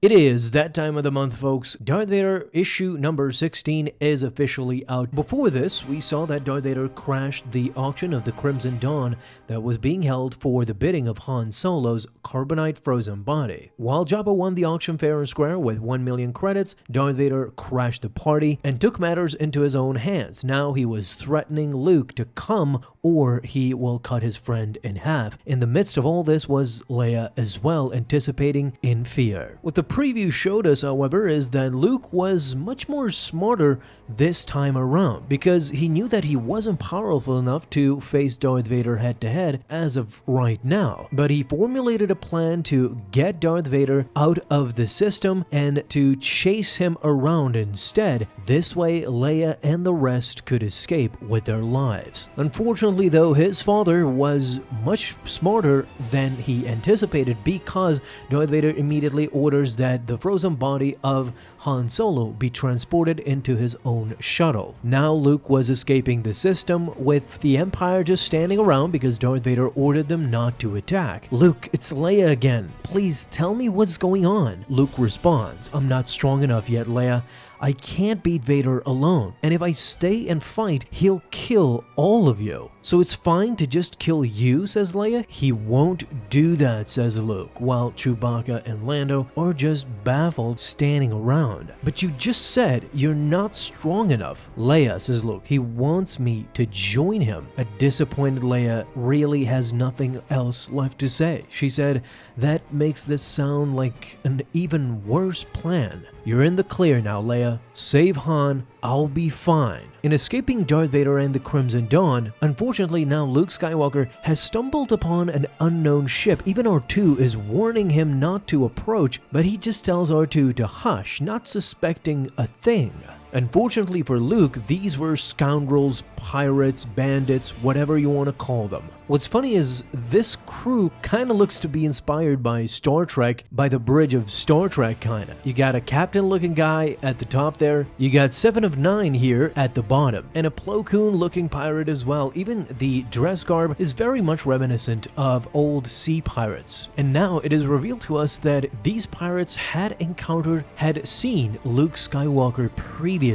It is that time of the month, folks. Darth Vader issue number 16 is officially out. Before this, we saw that Darth Vader crashed the auction of the Crimson Dawn that was being held for the bidding of Han Solo's carbonite frozen body. While Jabba won the auction fair and square with 1 million credits, Darth Vader crashed the party and took matters into his own hands. Now he was threatening Luke to come or he will cut his friend in half. In the midst of all this was Leia as well, anticipating in fear. What the preview showed us, however, is that Luke was much more smarter this time around because he knew that he wasn't powerful enough to face Darth Vader head to head as of right now. But he formulated a plan to get Darth Vader out of the system and to chase him around instead. This way, Leia and the rest could escape with their lives. Unfortunately, though, his father was much smarter than he anticipated because Darth Vader immediately orders that the frozen body of Han Solo be transported into his own shuttle. Now Luke was escaping the system with the Empire just standing around because Darth Vader ordered them not to attack. "Luke, it's Leia again. Please tell me what's going on." Luke responds, "I'm not strong enough yet, Leia. I can't beat Vader alone, and if I stay and fight, he'll kill all of you. So it's fine to just kill you," says Leia. "He won't do that," says Luke, while Chewbacca and Lando are just baffled standing around. "But you just said you're not strong enough." "Leia," says Luke, "he wants me to join him." A disappointed Leia really has nothing else left to say. She said, "That makes this sound like an even worse plan. You're in the clear now, Leia. Save Han, I'll be fine." In escaping Darth Vader and the Crimson Dawn, unfortunately now Luke Skywalker has stumbled upon an unknown ship. Even R2 is warning him not to approach, but he just tells R2 to hush, not suspecting a thing. Unfortunately for Luke, these were scoundrels, pirates, bandits, whatever you want to call them. What's funny is this crew kind of looks to be inspired by Star Trek, by the bridge of Star Trek kind of. You got a captain-looking guy at the top there, you got 7 of 9 here at the bottom, and a Plo Koon-looking pirate as well. Even the dress garb is very much reminiscent of old sea pirates. And now it is revealed to us that these pirates had seen Luke Skywalker previously.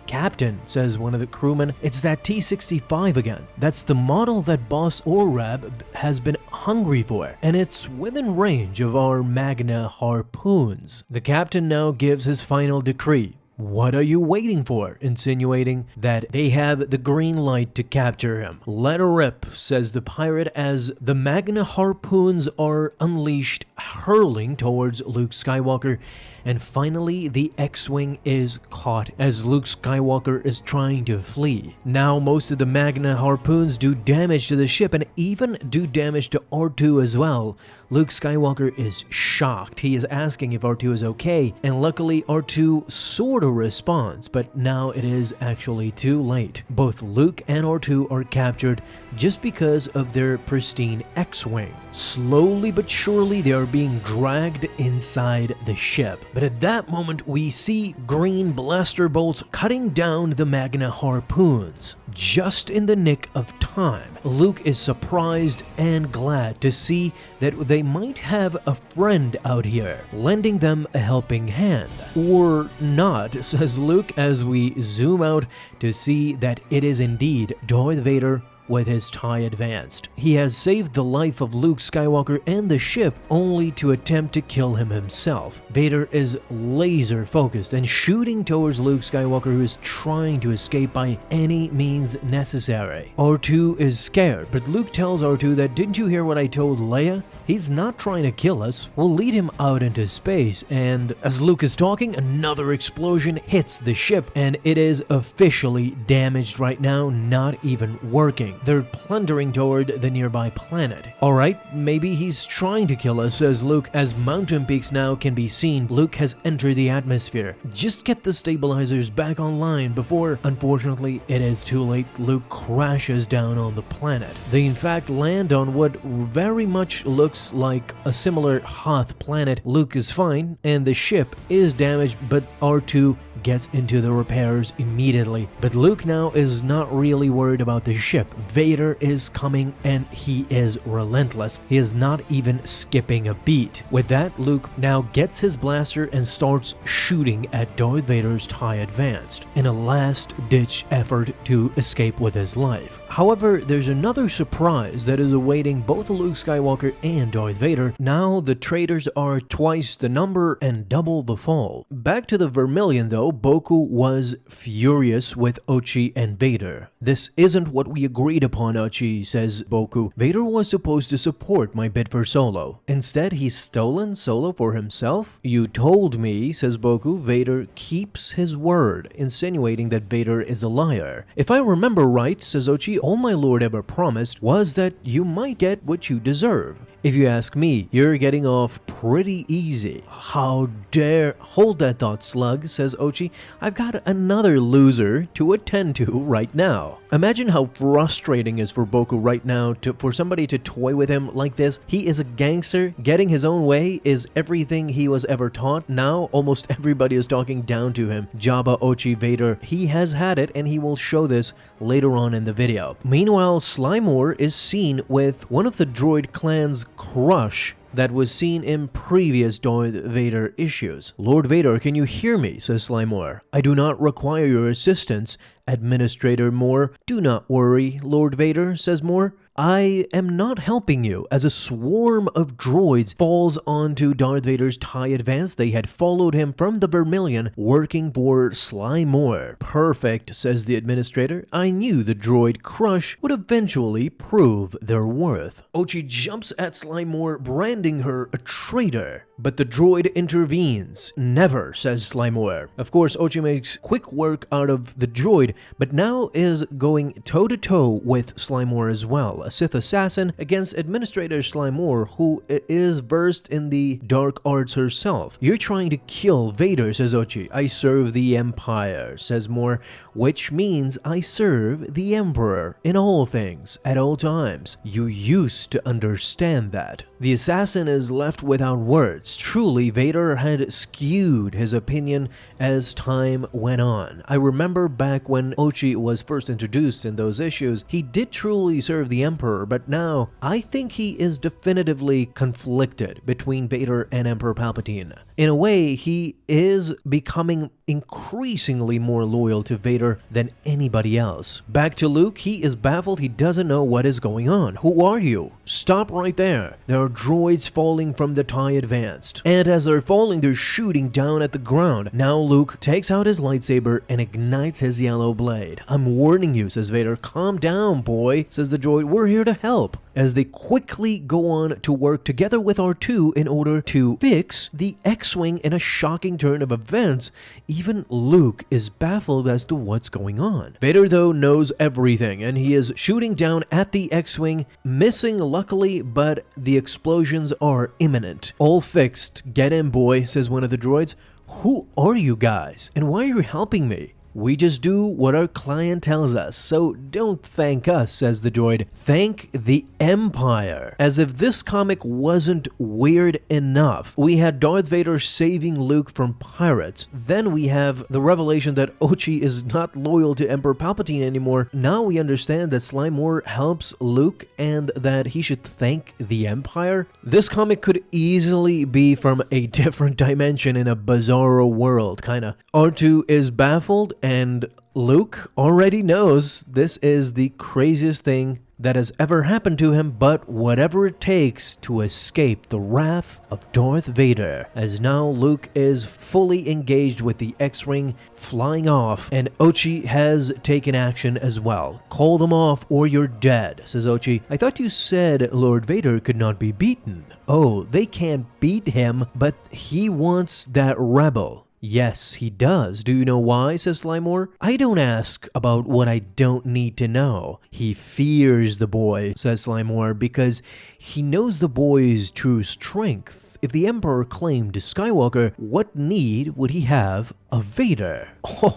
"Captain," says one of the crewmen, "it's that T-65 again. That's the model that Boss Orab has been hungry for, and it's within range of our Magna harpoons." The captain now gives his final decree. "What are you waiting for?" insinuating that they have the green light to capture him. "Let her rip," says the pirate as the Magna harpoons are unleashed, hurling towards Luke Skywalker. And finally, the X-Wing is caught as Luke Skywalker is trying to flee. Now, most of the Magna harpoons do damage to the ship and even do damage to R2 as well. Luke Skywalker is shocked. He is asking if R2 is okay, and luckily R2 sort of responds, but now it is actually too late. Both Luke and R2 are captured just because of their pristine X-Wing. Slowly but surely, they are being dragged inside the ship. But at that moment, we see green blaster bolts cutting down the Magna harpoons. Just in the nick of time, Luke is surprised and glad to see that they might have a friend out here, lending them a helping hand. Or not, says Luke as we zoom out to see that it is indeed Darth Vader with his TIE Advanced. He has saved the life of Luke Skywalker and the ship only to attempt to kill him himself. Vader is laser focused and shooting towards Luke Skywalker, who is trying to escape by any means necessary. R2 is scared, but Luke tells R2 that, "Didn't you hear what I told Leia? He's not trying to kill us. We'll lead him out into space." And as Luke is talking, another explosion hits the ship and it is officially damaged right now, not even working. They're plundering toward the nearby planet. "Alright, maybe he's trying to kill us," says Luke, as mountain peaks now can be seen. Luke has entered the atmosphere. "Just get the stabilizers back online before..." Unfortunately, it is too late. Luke crashes down on the planet. They in fact land on what very much looks like a similar Hutt planet. Luke is fine and the ship is damaged, but R2 gets into the repairs immediately. But Luke now is not really worried about the ship. Vader is coming and he is relentless. He is not even skipping a beat. With that, Luke now gets his blaster and starts shooting at Darth Vader's TIE Advanced in a last-ditch effort to escape with his life. However, there's another surprise that is awaiting both Luke Skywalker and Darth Vader. Now the traitors are twice the number and double the fall. Back to the Vermilion though, Boku was furious with Ochi and Vader. "This isn't what we agreed upon, Ochi," says Boku. "Vader was supposed to support my bid for Solo. Instead, he's stolen Solo for himself? You told me," says Boku, "Vader keeps his word," insinuating that Vader is a liar. "If I remember right," says Ochi, "all my lord ever promised was that you might get what you deserve. If you ask me, you're getting off pretty easy." "How dare—" "Hold that thought, Slug," says Ochi. "I've got another loser to attend to right now." Imagine how frustrating it is for Boku right now for somebody to toy with him like this. He is a gangster. Getting his own way is everything he was ever taught. Now almost everybody is talking down to him. Jabba, Ochi, Vader. He has had it and he will show this later on in the video. Meanwhile, Sly Moore is seen with one of the droid clan's crush that was seen in previous Darth Vader issues. "Lord Vader, can you hear me?" says Sly Moore. "I do not require your assistance, Administrator Moore." "Do not worry, Lord Vader," says Moore. "I am not helping you." As a swarm of droids falls onto Darth Vader's TIE Advance, they had followed him from the Vermilion, working for Sly Moore. "Perfect," says the administrator. "I knew the droid crush would eventually prove their worth." Ochi jumps at Sly Moore, branding her a traitor. But the droid intervenes. "Never," says Sly Moore. Of course, Ochi makes quick work out of the droid, but now is going toe-to-toe with Sly Moore as well. A Sith assassin against Administrator Sly Moore, who is versed in the dark arts herself. "You're trying to kill Vader," says Ochi. "I serve the Empire," says Moore, "which means I serve the Emperor in all things, at all times. You used to understand that." The assassin is left without words. Truly, Vader had skewed his opinion as time went on. I remember back when Ochi was first introduced in those issues, he did truly serve the Emperor, but now I think he is definitively conflicted between Vader and Emperor Palpatine. In a way, he is becoming increasingly more loyal to Vader than anybody else. Back to Luke, he is baffled. He doesn't know what is going on. "Who are you? Stop right there. There are droids falling from the TIE Advanced. And as they're falling, they're shooting down at the ground." Now Luke takes out his lightsaber and ignites his yellow blade. "I'm warning you," says Vader. "Calm down, boy," says the droid. "We're here to help." As they quickly go on to work together with R2 in order to fix the X-Wing in a shocking turn of events, even Luke is baffled as to what's going on. Vader, though, knows everything, and he is shooting down at the X-Wing, missing luckily, but the explosions are imminent. "All fixed. Get in, boy," says one of the droids. "Who are you guys, and why are you helping me?" "We just do what our client tells us, so don't thank us," says the droid. "Thank the Empire." As if this comic wasn't weird enough, we had Darth Vader saving Luke from pirates. Then we have the revelation that Ochi is not loyal to Emperor Palpatine anymore. Now we understand that Sly Moore helps Luke and that he should thank the Empire. This comic could easily be from a different dimension in a bizarro world, kinda. R2 is baffled, and Luke already knows this is the craziest thing that has ever happened to him, but whatever it takes to escape the wrath of Darth Vader. As now Luke is fully engaged with the X-Wing flying off, and Ochi has taken action as well. "Call them off or you're dead," says Ochi. "I thought you said Lord Vader could not be beaten." "Oh, they can't beat him, but he wants that rebel." "Yes, he does. Do you know why?" says Sly Moore. "I don't ask about what I don't need to know." "He fears the boy," says Sly Moore, "because he knows the boy's true strength. If the Emperor claimed Skywalker, what need would he have of Vader?"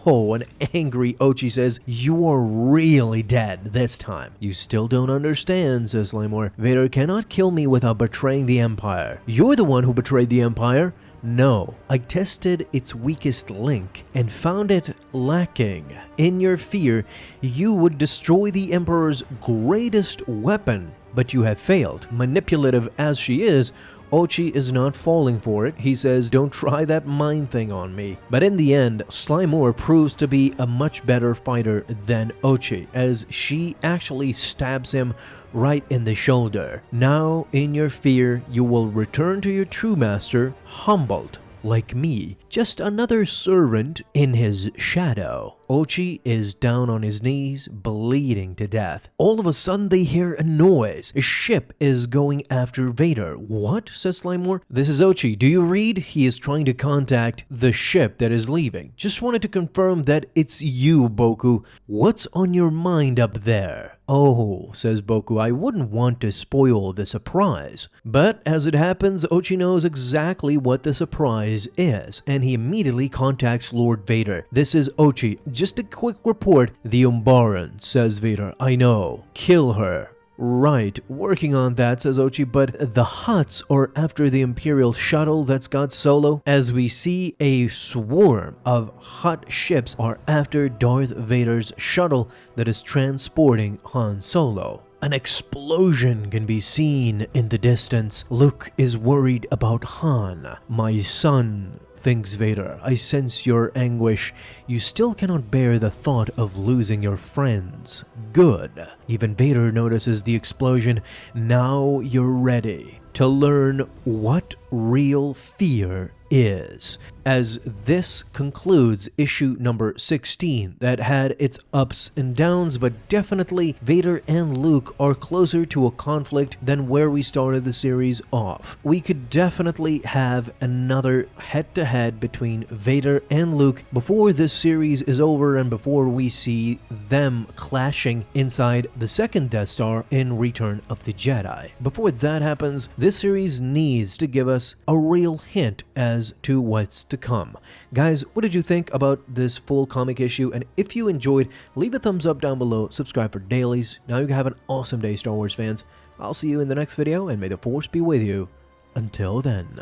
"Oh," an angry Ochi says, "you are really dead this time." "You still don't understand," says Sly Moore. "Vader cannot kill me without betraying the Empire. You're the one who betrayed the Empire. No, I tested its weakest link and found it lacking. In your fear, you would destroy the Emperor's greatest weapon, but you have failed. Manipulative as she is, Ochi is not falling for it. He says, don't try that mind thing on me. But in the end, Sly Moore proves to be a much better fighter than Ochi, as she actually stabs him right in the shoulder. Now, in your fear, you will return to your true master, humbled, like me, just another servant in his shadow. Ochi is down on his knees, bleeding to death. All of a sudden, they hear a noise. A ship is going after Vader. What? Says Sly Moore. This is Ochi. Do you read? He is trying to contact the ship that is leaving. Just wanted to confirm that it's you, Boku. What's on your mind up there? Oh, says Boku, I wouldn't want to spoil the surprise. But as it happens, Ochi knows exactly what the surprise is, and he immediately contacts Lord Vader. This is Ochi. Just a quick report. The Umbaran, says Vader. I know. Kill her. Right, working on that, says Ochi, but the Hutts are after the Imperial shuttle that's got Solo, as we see a swarm of Hutt ships are after Darth Vader's shuttle that is transporting Han Solo. An explosion can be seen in the distance. Luke is worried about Han. My son, thinks Vader, I sense your anguish. You still cannot bear the thought of losing your friends. Good. Even Vader notices the explosion. Now you're ready to learn what real fear is. As this concludes issue number 16 that had its ups and downs, but definitely Vader and Luke are closer to a conflict than where we started the series off. We could definitely have another head-to-head between Vader and Luke before this series is over and before we see them clashing inside the second Death Star in Return of the Jedi. Before that happens, this series needs to give us a real hint as to what's to come. Guys, what did you think about this full comic issue? And if you enjoyed, leave a thumbs up down below, subscribe for dailies. Now you can have an awesome day, Star Wars fans. I'll see you in the next video, and may the Force be with you. Until then.